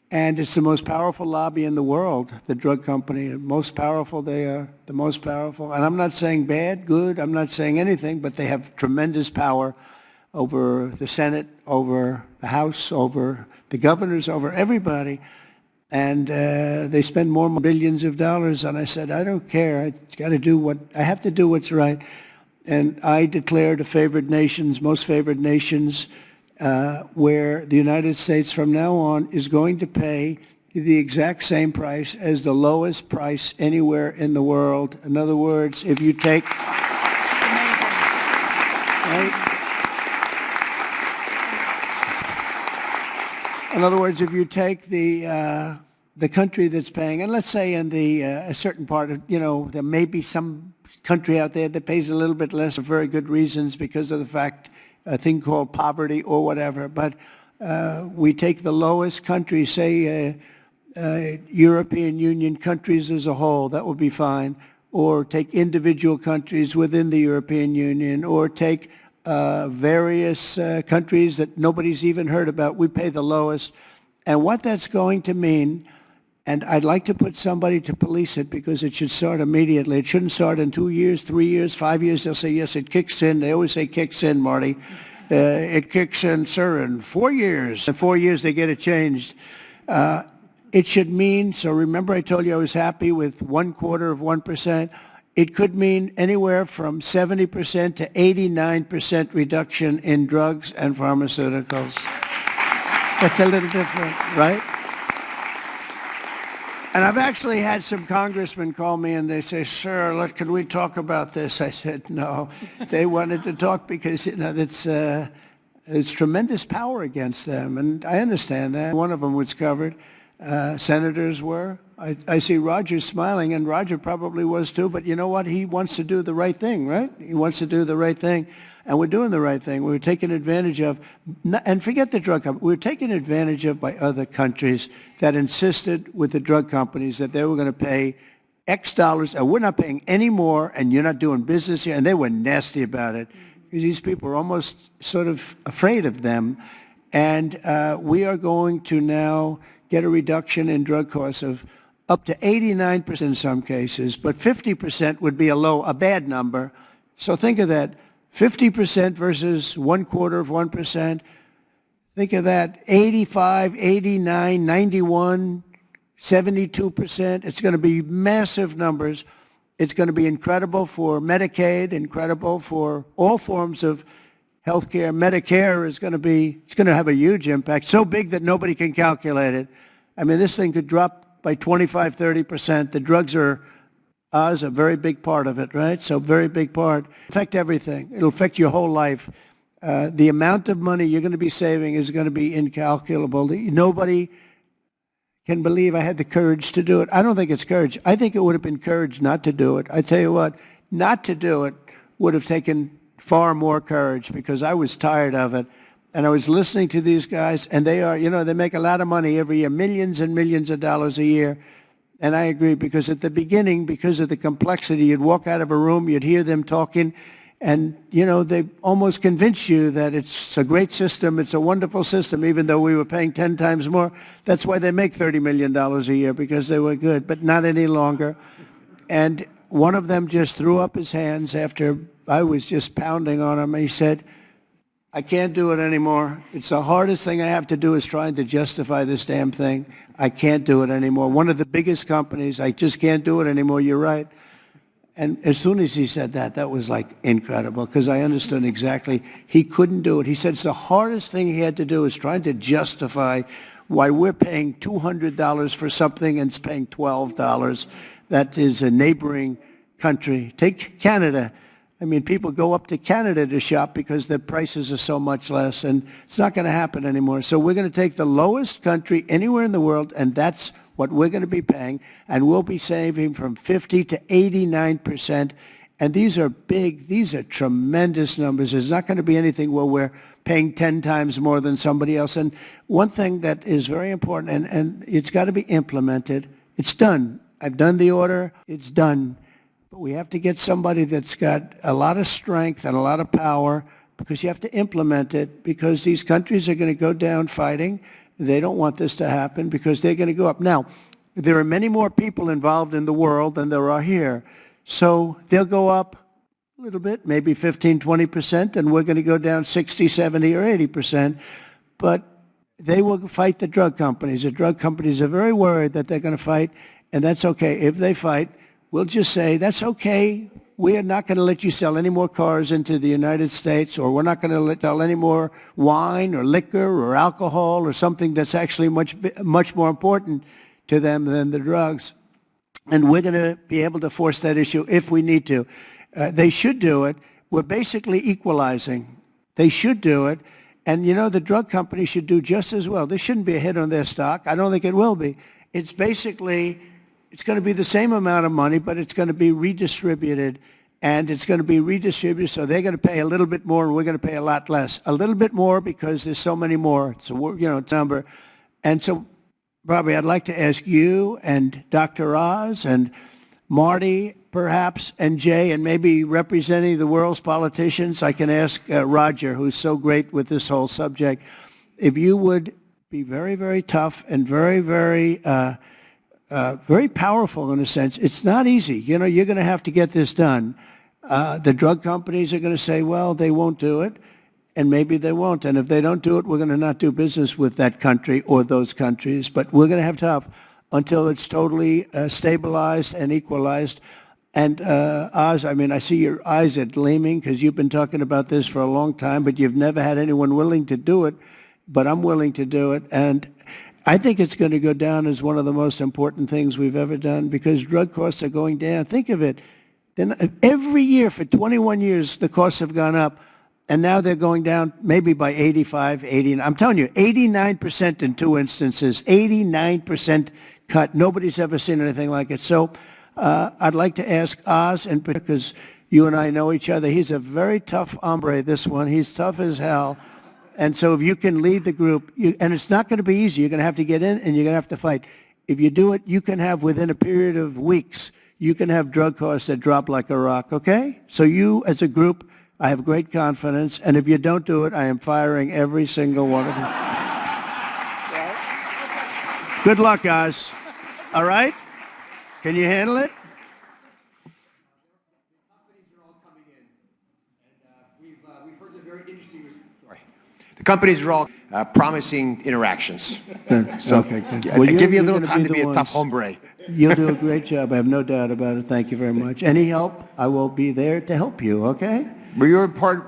And it's the most powerful lobby in the world, the drug company. The most powerful they are, the most powerful. And I'm not saying bad, good, I'm not saying anything, but they have tremendous power over the Senate, over the House, over the governors, over everybody. And they spend more billions of dollars. And I said, I don't care. I have to do what's right. And I declared a favored nations, most favored nations, where the United States from now on is going to pay the exact same price as the lowest price anywhere in the world. In other words, if you take... Right? In other words, if you take the country that's paying, and let's say in a certain part of, there may be some country out there that pays a little bit less for very good reasons because of the fact, a thing called poverty or whatever. But we take the lowest country, say European Union countries as a whole, that would be fine. Or take individual countries within the European Union, or take various countries that nobody's even heard about. We pay the lowest. And what that's going to mean, and I'd like to put somebody to police it because it should start immediately. It shouldn't start in 2 years, 3 years, 5 years. They'll say, yes, it kicks in. They always say kicks in, Marty. It kicks in, sir, in 4 years. In 4 years, they get it changed. It should mean, so remember I told you I was happy with 1/4%. It could mean anywhere from 70% to 89% reduction in drugs and pharmaceuticals. That's a little different, right? And I've actually had some congressmen call me and they say, sir, can we talk about this? I said, no. They wanted to talk because, it's tremendous power against them. And I understand that. One of them was covered. Senators were. I see Roger smiling, and Roger probably was too, but you know what? He wants to do the right thing, right? He wants to do the right thing, and we're doing the right thing. We're taken advantage of, and forget the drug company, we're taken advantage of by other countries that insisted with the drug companies that they were going to pay X dollars, and we're not paying any more, and you're not doing business here, and they were nasty about it. Because these people are almost sort of afraid of them, and we are going to now get a reduction in drug costs of up to 89% in some cases, but 50% would be a bad number. So think of that, 50% versus 1/4%. Think of that, 85, 89, 91, 72%. It's going to be massive numbers. It's going to be incredible for Medicaid, incredible for all forms of health care. Medicare is going to have a huge impact, so big that nobody can calculate it. I mean, this thing could drop by 25, 30%. The drugs are a very big part of it, right? So very big part. Affect everything. It'll affect your whole life. The amount of money you're going to be saving is going to be incalculable. Nobody can believe I had the courage to do it. I don't think it's courage. I think it would have been courage not to do it. I tell you what, not to do it would have taken far more courage because I was tired of it. And I was listening to these guys, and they make a lot of money every year, millions and millions of dollars a year. And I agree, because at the beginning, because of the complexity, you'd walk out of a room, you'd hear them talking, and, they almost convince you that it's a great system, it's a wonderful system, even though we were paying 10 times more. That's why they make $30 million a year, because they were good, but not any longer. And one of them just threw up his hands after I was just pounding on him. He said, I can't do it anymore. It's the hardest thing I have to do is trying to justify this damn thing. I can't do it anymore. One of the biggest companies, I just can't do it anymore. You're right. And as soon as he said that, that was like incredible, because I understood exactly he couldn't do it. He said it's the hardest thing he had to do is trying to justify why we're paying $200 for something and it's paying $12. That is a neighboring country. Take Canada. I mean, people go up to Canada to shop because their prices are so much less, and it's not going to happen anymore. So we're going to take the lowest country anywhere in the world, and that's what we're going to be paying, and we'll be saving from 50 to 89%. And these are big, these are tremendous numbers. There's not going to be anything where we're paying 10 times more than somebody else. And one thing that is very important, and it's got to be implemented, it's done. I've done the order, it's done. But we have to get somebody that's got a lot of strength and a lot of power, because you have to implement it, because these countries are going to go down fighting. They don't want this to happen because they're going to go up. Now, there are many more people involved in the world than there are here. So they'll go up a little bit, maybe 15, 20%, and we're going to go down 60, 70, or 80%. But they will fight the drug companies. The drug companies are very worried that they're going to fight, and that's okay. If they fight, we'll just say, that's okay. We are not going to let you sell any more cars into the United States, or we're not going to sell any more wine or liquor or alcohol or something that's actually much more important to them than the drugs. And we're going to be able to force that issue if we need to. They should do it. We're basically equalizing. They should do it. And, you know, the drug companies should do just as well. This shouldn't be a hit on their stock. I don't think it will be. It's basically, it's going to be the same amount of money, but it's going to be redistributed. And it's going to be redistributed, so they're going to pay a little bit more, and we're going to pay a lot less. A little bit more because there's so many more. It's a, you know, number. And so, Bobby, I'd like to ask you and Dr. Oz and Marty, perhaps, and Jay, and maybe representing the world's politicians, I can ask Roger, who's so great with this whole subject, if you would be very, very tough and very, very, very powerful in a sense. It's not easy. You know, you're going to have to get this done. The drug companies are going to say, well, they won't do it, and maybe they won't. And if they don't do it, we're going to not do business with that country or those countries. But we're going to have tough until it's totally stabilized and equalized. And Oz, I mean, I see your eyes are gleaming because you've been talking about this for a long time, but you've never had anyone willing to do it. But I'm willing to do it. And I think it's going to go down as one of the most important things we've ever done because drug costs are going down. Think of it. Then every year for 21 years, the costs have gone up. And now they're going down maybe by 85, 80. I'm telling you, 89% in two instances, 89% cut. Nobody's ever seen anything like it. So I'd like to ask Oz, and because you and I know each other, he's a very tough hombre, this one. He's tough as hell. And so if you can lead the group, and it's not going to be easy. You're going to have to get in, and you're going to have to fight. If you do it, you can have, within a period of weeks, you can have drug costs that drop like a rock, okay? So you, as a group, I have great confidence, and if you don't do it, I am firing every single one of you. Good luck, guys. All right? Can you handle it? The companies are all promising interactions. So, okay, good. Well, give you a little time to be a tough hombre. You'll do a great job. I have no doubt about it. Thank you very much. Any help, I will be there to help you, okay? Well,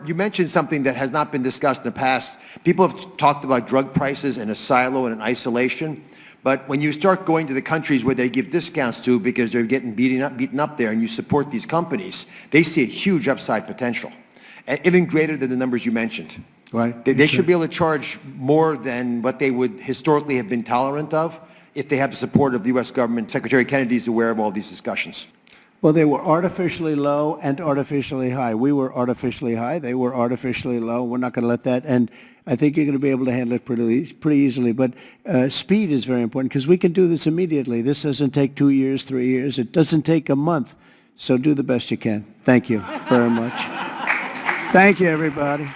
you mentioned something that has not been discussed in the past. People have talked about drug prices in a silo and in isolation. But when you start going to the countries where they give discounts to because they're getting beaten up there and you support these companies, they see a huge upside potential, and even greater than the numbers you mentioned. Right. They should be able to charge more than what they would historically have been tolerant of if they have the support of the U.S. government. Secretary Kennedy is aware of all these discussions. Well, they were artificially low and artificially high. We were artificially high. They were artificially low. We're not going to let that. And I think you're going to be able to handle it pretty easily. But speed is very important because we can do this immediately. This doesn't take 2 years, 3 years. It doesn't take a month. So do the best you can. Thank you very much. Thank you, everybody.